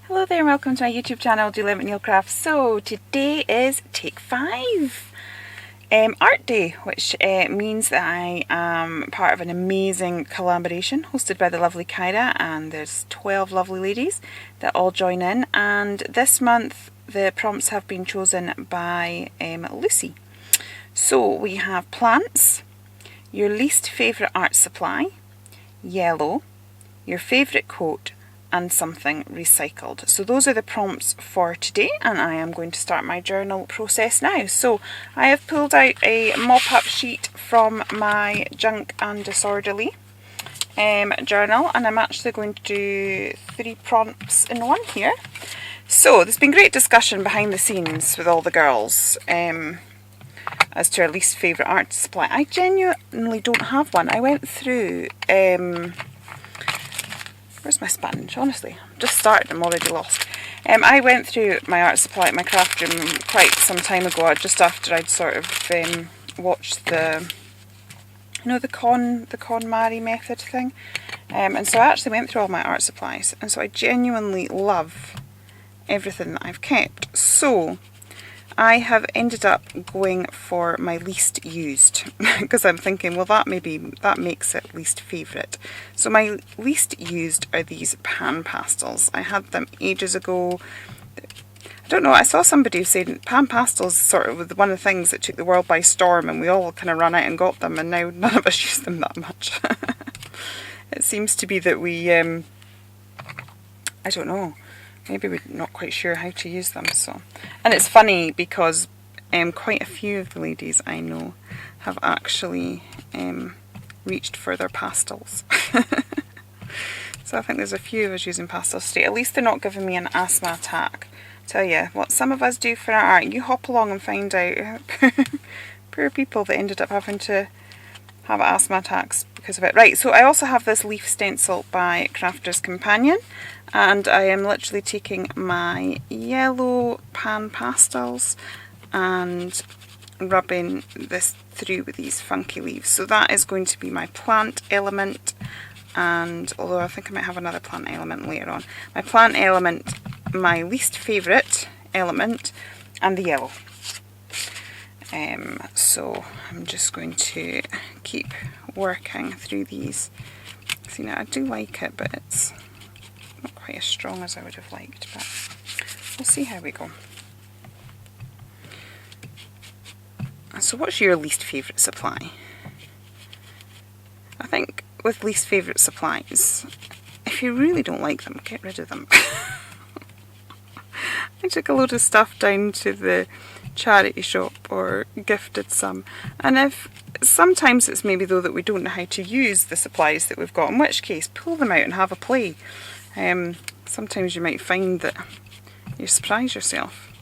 Hello there and welcome to my YouTube channel, Do Limit Nail Crafts. So today is take 5 Art Day, which means that I am part of an amazing collaboration hosted by the lovely Kyra, and there's 12 lovely ladies that all join in, and this month the prompts have been chosen by Lucy. So we have plants, your least favourite art supply, yellow, your favourite coat, and something recycled. So those are the prompts for today, and I am going to start my journal process now. So I have pulled out a mop-up sheet from my Junk and Disorderly journal, and I'm actually going to do 3 prompts in one here. So there's been great discussion behind the scenes with all the girls as to our least favourite art supply. I genuinely don't have one. I went through where's my sponge? Honestly, I've just started, I'm already lost. I went through my art supply at my craft room quite some time ago, just after I'd sort of watched the, you know, the KonMari method thing. And so I actually went through all my art supplies, and so I genuinely love everything that I've kept. So I have ended up going for my least used because I'm thinking, well, that makes it least favourite. So my least used are these pan pastels. I had them ages ago. I don't know, I saw somebody saying pan pastels sort of was one of the things that took the world by storm, and we all kind of ran out and got them, and now none of us use them that much. It seems to be that we, I don't know, maybe we're not quite sure how to use them. So, and it's funny because quite a few of the ladies I know have actually reached for their pastels. So I think there's a few of us using pastels today. At least they're not giving me an asthma attack. Tell you what some of us do for our art. You hop along and find out. Poor people that ended up having to have asthma attacks because of it. Right, so I also have this leaf stencil by Crafter's Companion, and I am literally taking my yellow pan pastels and rubbing this through with these funky leaves. So that is going to be my plant element, and although I think I might have another plant element later on. My plant element, my least favourite element, and the yellow. So I'm just going to keep working through these. See, now I do like it, but it's not quite as strong as I would have liked, but we'll see how we go. So what's your least favourite supply? I think with least favourite supplies, if you really don't like them, get rid of them. I took a load of stuff down to the charity shop or gifted some, and if sometimes it's maybe though that we don't know how to use the supplies that we've got, in which case pull them out and have a play. Sometimes you might find that you surprise yourself.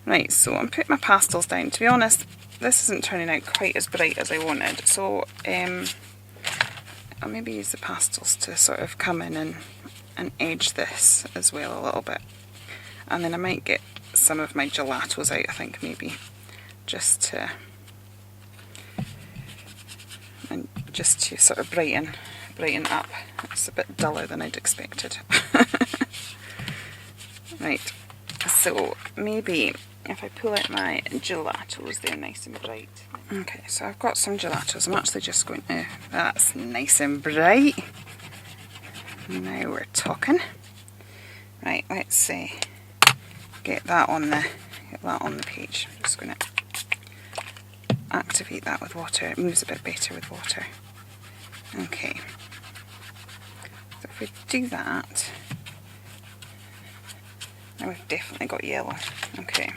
Right, so I'm putting my pastels down. To be honest, this isn't turning out quite as bright as I wanted, so I'll maybe use the pastels to sort of come in and edge this as well a little bit. And then I might get some of my gelatos out, I think, maybe, just to sort of brighten up. It's a bit duller than I'd expected. Right, so maybe if I pull out my gelatos, they're nice and bright. Okay, so I've got some gelatos. I'm actually just going to, that's nice and bright. Now we're talking. Right, let's see. Get that on the page. I'm just going to activate that with water. It moves a bit better with water. Okay. So if we do that, now we've definitely got yellow. Okay.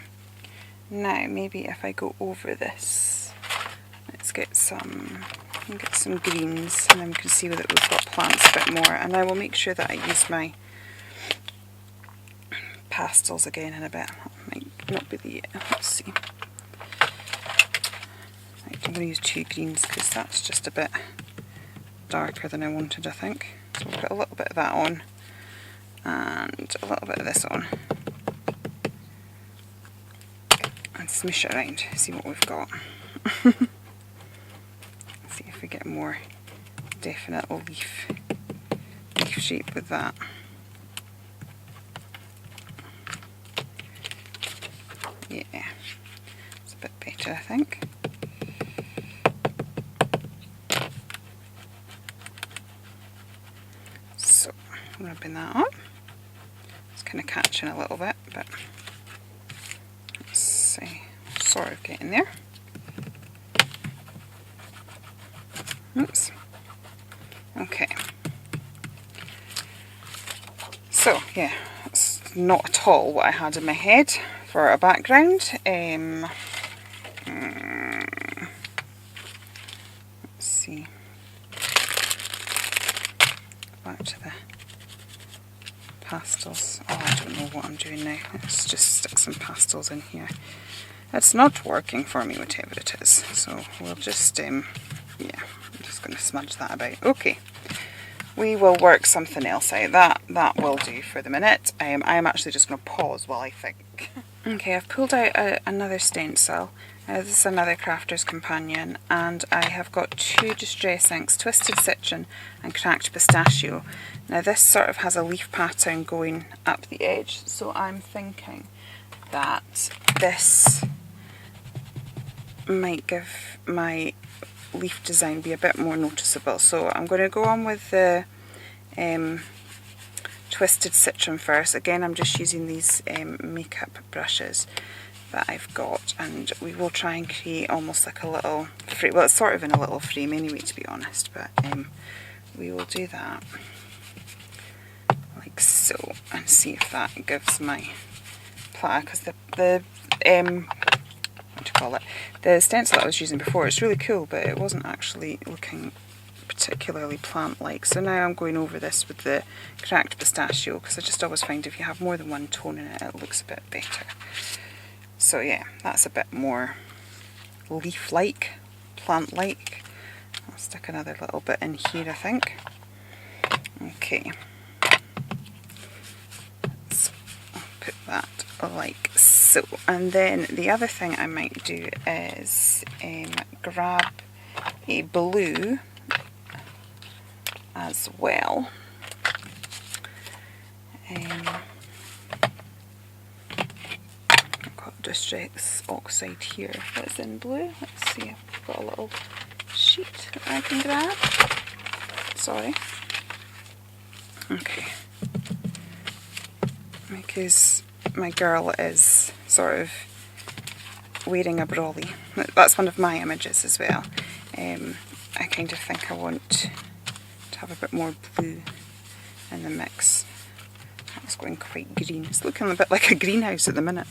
Now maybe if I go over this, let's get some greens, and then we can see that we've got plants a bit more. And I will make sure that I use my pastels again in a bit. That might not be the, let's see. Right, I'm going to use 2 greens because that's just a bit darker than I wanted, I think. So we'll put a little bit of that on and a little bit of this on and smush it around, see what we've got. See if we get more definite leaf shape with that. think. So, rubbing that on. It's kind of catching a little bit, but let's see, sort of getting there. Oops. Okay. So, yeah, it's not at all what I had in my head for a background. Let's see. Back to the pastels. Oh, I don't know what I'm doing now. Let's just stick some pastels in here. It's not working for me, whatever it is. So we'll just, yeah, I'm just going to smudge that about. Okay. We will work something else out. That will do for the minute. I'm actually just going to pause while I think. Okay, I've pulled out another stencil. This is another Crafter's Companion, and I have got two Distress inks, Twisted Citron and Cracked Pistachio. Now this sort of has a leaf pattern going up the edge, so I'm thinking that this might give my leaf design be a bit more noticeable. So I'm going to go on with the Twisted Citron first. Again, I'm just using these makeup brushes that I've got, and we will try and create almost like a little frame. Well, it's sort of in a little frame anyway, to be honest, but we will do that like so and see if that gives my platter, because the what do you call it, the stencil that I was using before, it's really cool, but it wasn't actually looking particularly plant-like. So now I'm going over this with the Cracked Pistachio, because I just always find if you have more than one tone in it, it looks a bit better. So yeah, that's a bit more leaf-like, plant-like. I'll stick another little bit in here, I think. Okay. So I'll put that like so. And then the other thing I might do is grab a blue as well. I've got Distress Oxide here that's in blue. Let's see, I've got a little sheet that I can grab. Sorry. Okay. Because my girl is sort of wearing a brolly. That's one of my images as well. I kind of think I want to have a bit more blue in the mix. That's going quite green. It's looking a bit like a greenhouse at the minute.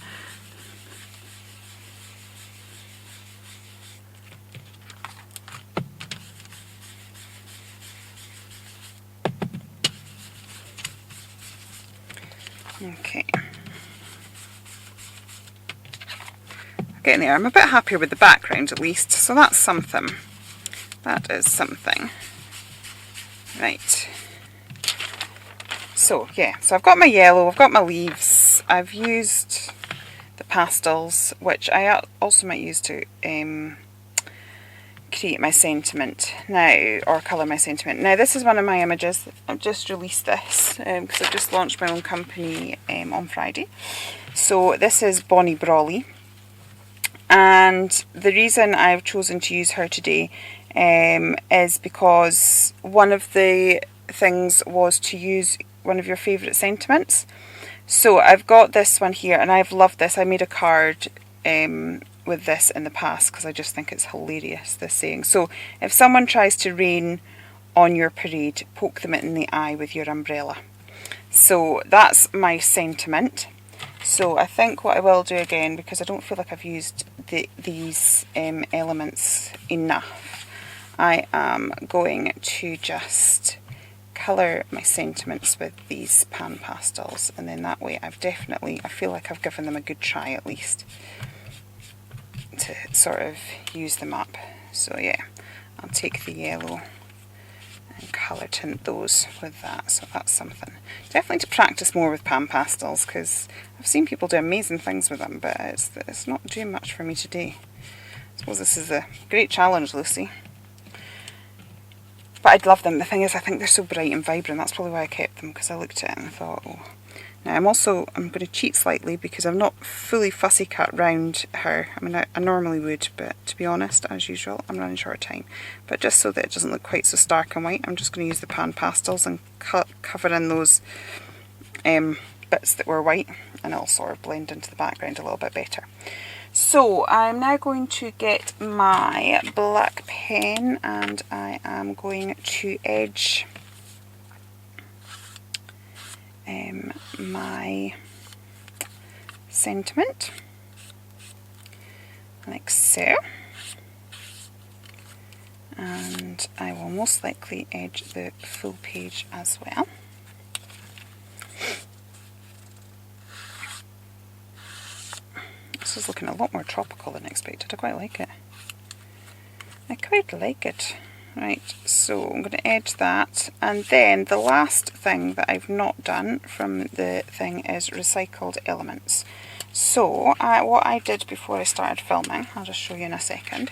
Okay. Getting there. I'm a bit happier with the background at least, so that's something. That is something. Right. So yeah, so I've got my yellow, I've got my leaves, I've used the pastels, which I also might use to create my sentiment now, or colour my sentiment. Now this is one of my images. I've just released this because I've just launched my own company on Friday. So this is Bonnie Brawley, and the reason I've chosen to use her today is because one of the things was to use one of your favourite sentiments. So I've got this one here, and I've loved this. I made a card with this in the past because I just think it's hilarious, this saying. So if someone tries to rain on your parade, poke them in the eye with your umbrella. So that's my sentiment. So I think what I will do again, because I don't feel like I've used these elements enough, I am going to just colour my sentiments with these pan pastels, and then that way I feel like I've given them a good try at least to sort of use them up. So yeah, I'll take the yellow and colour tint those with that, so that's something. Definitely to practice more with pan pastels, because I've seen people do amazing things with them, but it's not doing much for me today. I suppose this is a great challenge, Lucy. But I'd love them. The thing is, I think they're so bright and vibrant. That's probably why I kept them, because I looked at it and I thought, oh. Now I'm going to cheat slightly because I'm not fully fussy cut round her. I mean, I normally would, but to be honest, as usual, I'm running short of time. But just so that it doesn't look quite so stark and white, I'm just going to use the pan pastels and cover in those bits that were white, and it'll sort of blend into the background a little bit better. So I'm now going to get my black pen and I am going to edge my sentiment like so, and I will most likely edge the full page as well. This is looking a lot more tropical than expected. I quite like it. I quite like it. Right, so I'm going to edge that, and then the last thing that I've not done from the thing is recycled elements. So what I did before I started filming, I'll just show you in a second,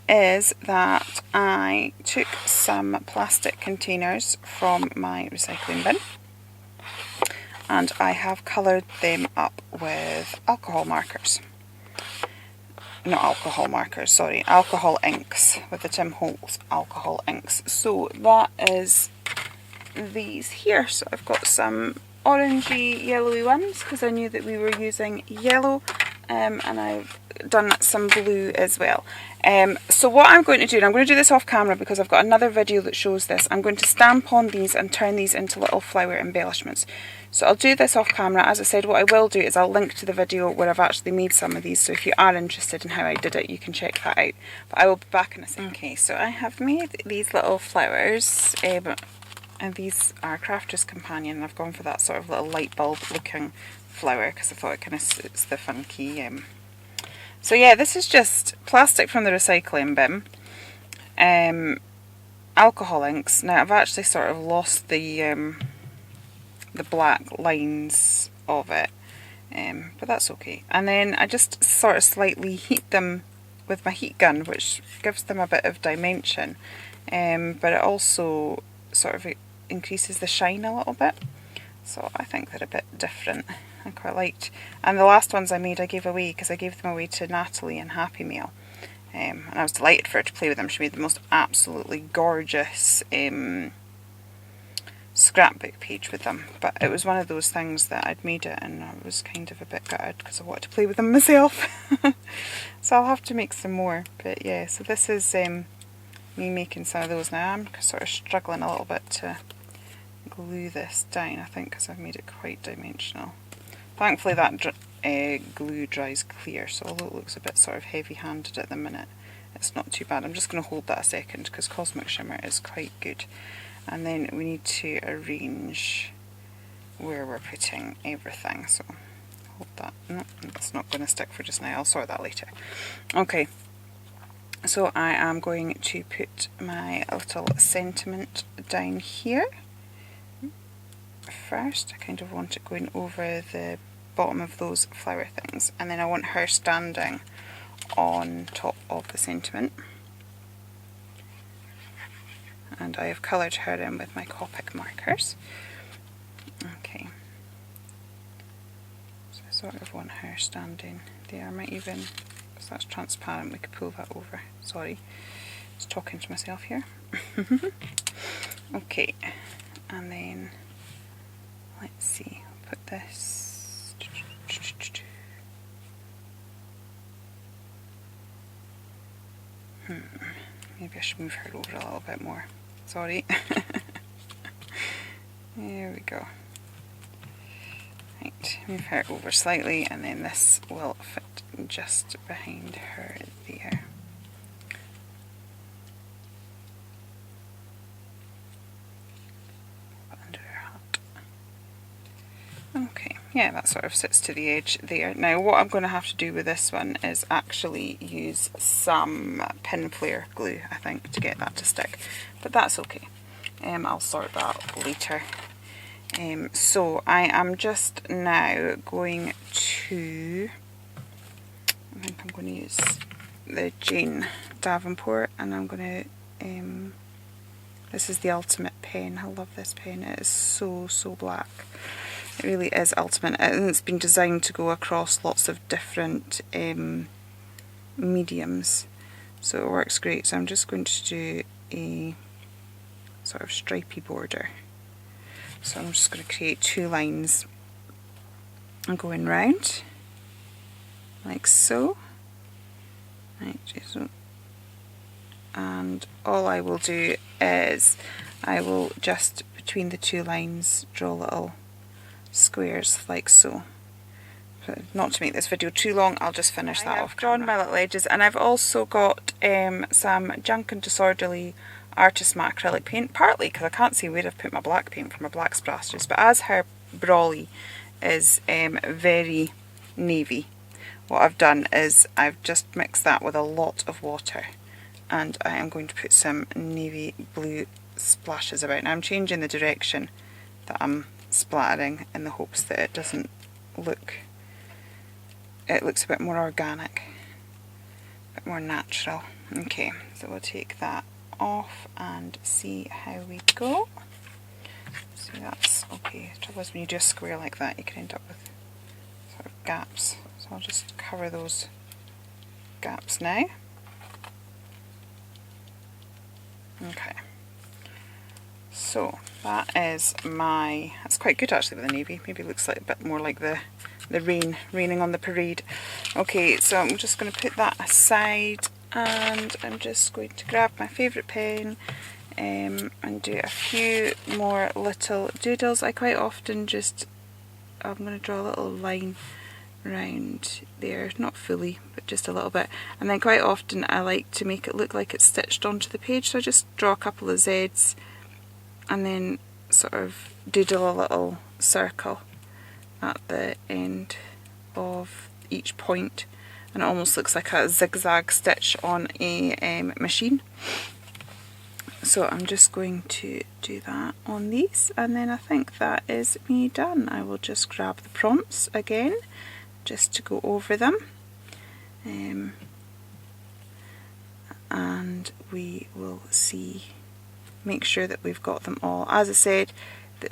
is that I took some plastic containers from my recycling bin and I have coloured them up with alcohol markers. Not alcohol markers, sorry, alcohol inks, with the Tim Holtz alcohol inks. So that is these here. So I've got some orangey yellowy ones because I knew that we were using yellow, and I've done some blue as well. So what I'm going to do, and I'm going to do this off camera because I've got another video that shows this, I'm going to stamp on these and turn these into little flower embellishments. So I'll do this off camera. As I said, what I will do is I'll link to the video where I've actually made some of these, so if you are interested in how I did it, you can check that out. But I will be back in a second. Okay, so I have made these little flowers, and these are Crafter's Companion, and I've gone for that sort of little light bulb looking flower because I thought it kind of suits the funky. So yeah, this is just plastic from the recycling bin, alcohol inks. Now I've actually sort of lost the black lines of it, but that's okay. And then I just sort of slightly heat them with my heat gun, which gives them a bit of dimension, but it also sort of increases the shine a little bit. So I think they're a bit different. I quite liked. And the last ones I made I gave away because I gave them away to Natalie in Happy Meal. And I was delighted for her to play with them. She made the most absolutely gorgeous scrapbook page with them. But it was one of those things that I'd made it and I was kind of a bit gutted because I wanted to play with them myself. So I'll have to make some more. But yeah, so this is me making some of those now. I'm sort of struggling a little bit to glue this down, I think, because I've made it quite dimensional. Thankfully that glue dries clear, so although it looks a bit sort of heavy-handed at the minute, it's not too bad. I'm just going to hold that a second because Cosmic Shimmer is quite good. And then we need to arrange where we're putting everything, so hold that. No, it's not going to stick for just now, I'll sort that later. Okay, so I am going to put my little sentiment down here. First, I kind of want it going over the bottom of those flower things, and then I want her standing on top of the sentiment. And I have coloured her in with my Copic markers. Okay. So I sort of want her standing there. I might even, because that's transparent, we could pull that over. Sorry, just talking to myself here. Okay, and then let's see, I'll put this. Maybe I should move her over a little bit more. Sorry. There we go. Right, move her over slightly and then this will fit just behind her there. Under her hat. Okay, yeah, that sort of sits to the edge there. Now what I'm going to have to do with this one is actually use some pin flare glue, I think, to get that to stick. But that's okay. I'll sort that later. So I am just now going to, I think I'm going to use the Jane Davenport, and I'm going to, this is the Ultimate pen. I love this pen, it is so black. It really is ultimate, and it's been designed to go across lots of different mediums, so it works great. So I'm just going to do a sort of stripy border. So I'm just going to create 2 lines and going round like so. Right, so, and all I will do is I will just between the 2 lines draw little squares like so. But not to make this video too long, I'll just finish that off. I've drawn my little edges, and I've also got some Junk and Disorderly Artist Matte acrylic paint, partly because I can't see where I've put my black paint for my black splashes, but as her brolly is very navy, what I've done is I've just mixed that with a lot of water, and I am going to put some navy blue splashes about. Now I'm changing the direction that I'm splattering in the hopes that it doesn't look, it looks a bit more organic, a bit more natural. Okay, so we'll take that off and see how we go. So that's okay. The trouble is when you do a square like that, you can end up with sort of gaps. So I'll just cover those gaps now. Okay. So that is my, that's quite good actually with the navy. Maybe it looks like a bit more like the rain, raining on the parade. Okay, so I'm just going to put that aside, and I'm just going to grab my favourite pen and do a few more little doodles. I quite often just, I'm going to draw a little line around there, not fully, but just a little bit, and then quite often I like to make it look like it's stitched onto the page, so I just draw a couple of Z's and then sort of doodle a little circle at the end of each point, and it almost looks like a zigzag stitch on a machine. So I'm just going to do that on these, and then I think that is me done. I will just grab the prompts again just to go over them, and we will see, make sure that we've got them all. As I said, the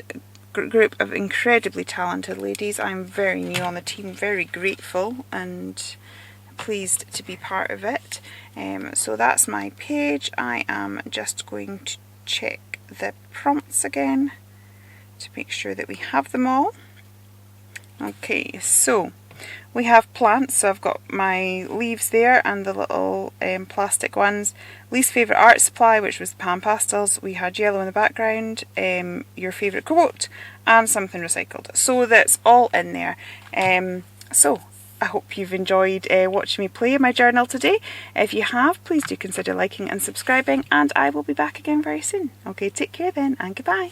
group of incredibly talented ladies. I'm very new on the team, very grateful and pleased to be part of it. So that's my page. I am just going to check the prompts again to make sure that we have them all. Okay, so we have plants, so I've got my leaves there and the little plastic ones. Least favourite art supply, which was the pan pastels. We had yellow in the background, your favourite quote, and something recycled. So that's all in there. So I hope you've enjoyed watching me play in my journal today. If you have, please do consider liking and subscribing, and I will be back again very soon. Okay, take care then, and goodbye.